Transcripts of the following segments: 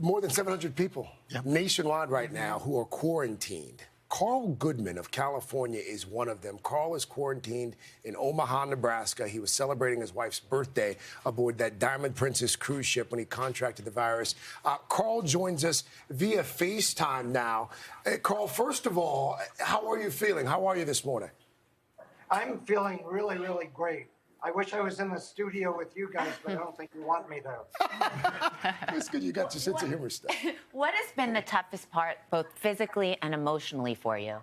more than 700 people nationwide right now who are quarantined. Carl Goldman of California is one of them. Carl is quarantined in Omaha, Nebraska. He was celebrating his wife's birthday aboard that Diamond Princess cruise ship when he contracted the virus. Carl joins us via FaceTime now. Carl, first of all, how are you feeling? How are you this morning? I'm feeling really, really great. I wish I was in the studio with you guys, but I don't think you want me there. It's good you got your sense of humor stuff. What has been the toughest part, both physically and emotionally for you?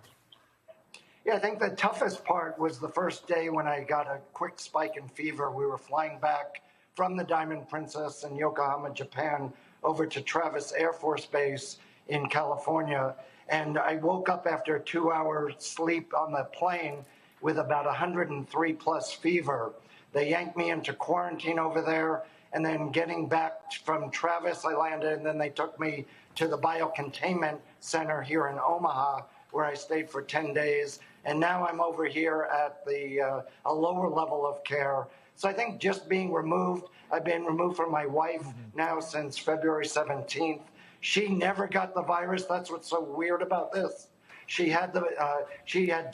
Yeah, I think the toughest part was the first day when I got a quick spike in fever. We were flying back from the Diamond Princess in Yokohama, Japan, over to Travis Air Force Base in California. And I woke up after a 2-hour sleep on the plane with about 103 plus fever. They yanked me into quarantine over there, and then getting back from Travis, I landed, and then they took me to the biocontainment center here in Omaha, where I stayed for 10 days. And now I'm over here at a lower level of care. So I think just being removed, I've been removed from my wife now since February 17th. She never got the virus. That's what's so weird about this. She had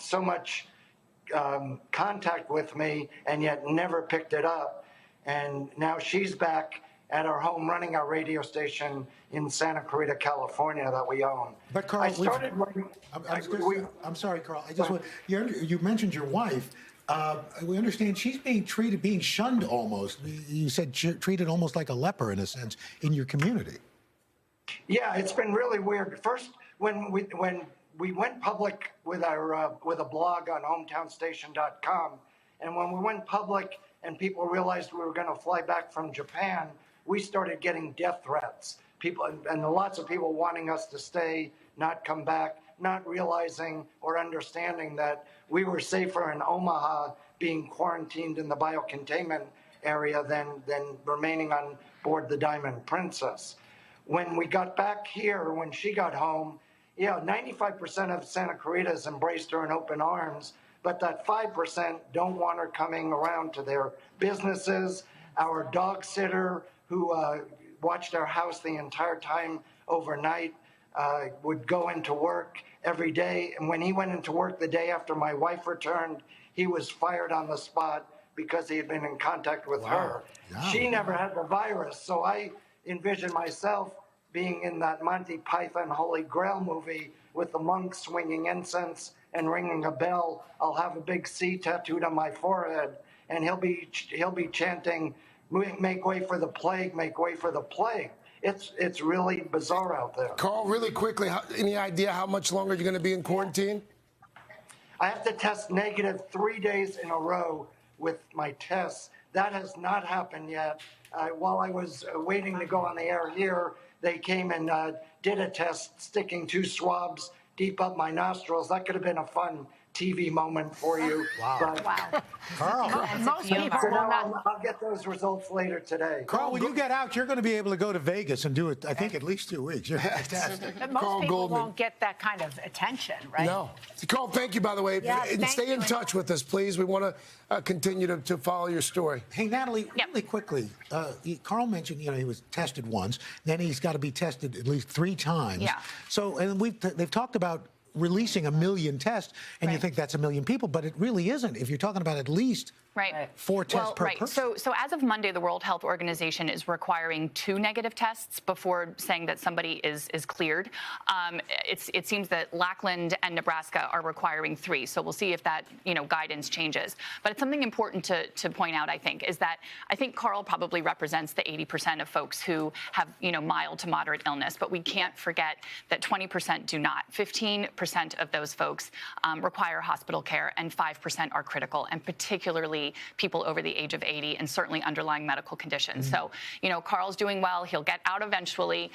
so much contact with me and yet never picked it up. And now she's back at our home running our radio station in Santa Clarita, California that we own. But Carl, I'm sorry, Carl. You mentioned your wife. We understand she's being shunned almost. You said treated almost like a leper in a sense in your community. Yeah, it's been really weird. First, when we went public with with a blog on hometownstation.com, and when we went public and people realized we were going to fly back from Japan, we started getting death threats. People and lots of people wanting us to stay, not come back, not realizing or understanding that we were safer in Omaha being quarantined in the biocontainment area than remaining on board the Diamond Princess. When we got back here, when she got home, 95% of Santa Clarita's embraced her in open arms, but that 5% don't want her coming around to their businesses. Our dog sitter, who watched our house the entire time overnight, would go into work every day. And when he went into work the day after my wife returned, he was fired on the spot because he had been in contact with her. Yeah. She never had the virus, so I envision myself being in that Monty Python Holy Grail movie with the monks swinging incense and ringing a bell. I'll have a big C tattooed on my forehead, and he'll be chanting, "Make way for the plague, make way for the plague." It's really bizarre out there. Carl, really quickly, any idea how much longer you're going to be in quarantine? I have to test negative 3 days in a row with my tests. That has not happened yet. While I was waiting to go on the air here, they came and did a test, sticking 2 swabs deep up my nostrils. That could have been a fun TV moment for you. Wow. But, Wow. Carl. Most people so will not. I'll get those results later today. Carl, when you get out, you're going to be able to go to Vegas and do it, I think, at least 2 weeks. You're fantastic. But most Carl people Goldman. won't get that kind of attention, right? No. Carl, thank you, by the way. Yeah, And thank stay in you. touch with us, please. We want to continue to follow your story. Hey, Natalie, really quickly, Carl mentioned, he was tested once. Then he's got to be tested at least 3 times. Yeah. So, and they've talked about releasing 1 million tests, and you think that's 1 million people, but it really isn't. If you're talking about at least 4 tests per person. So as of Monday, the World Health Organization is requiring 2 negative tests before saying that somebody is cleared. It seems that Lackland and Nebraska are requiring 3. So we'll see if that guidance changes. But it's something important to point out, I think, is that I think Carl probably represents the 80% of folks who have mild to moderate illness. But we can't forget that 20% do not. 15% of those folks require hospital care, and 5% are critical, and particularly people over the age of 80, and certainly underlying medical conditions. So, Carl's doing well. He'll get out eventually,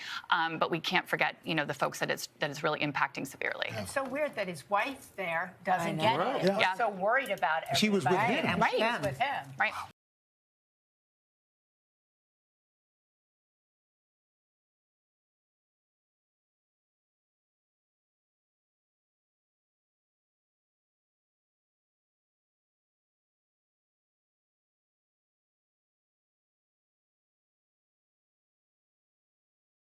but we can't forget, the folks that it's really impacting severely. It's so weird that his wife there doesn't get it. Yeah. He's so worried about everybody. She was with him. And she was with him. Right.